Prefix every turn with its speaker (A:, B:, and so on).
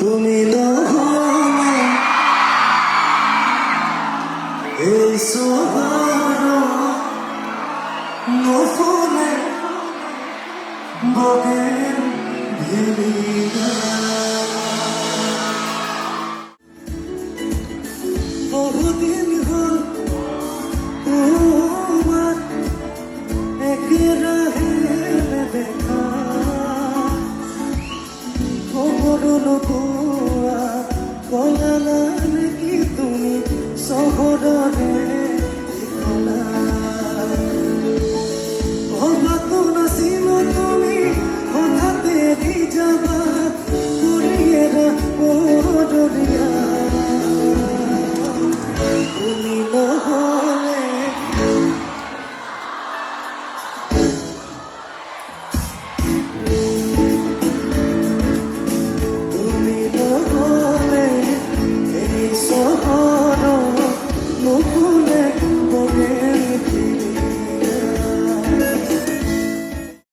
A: তুমি নহলে এই চহৰ নফলে বগেন ভিলিয়া বহুদিন হল তোমার একেরাহে দেখা খবর নোপোৱা কলা নাকি তুমি চহৰৰে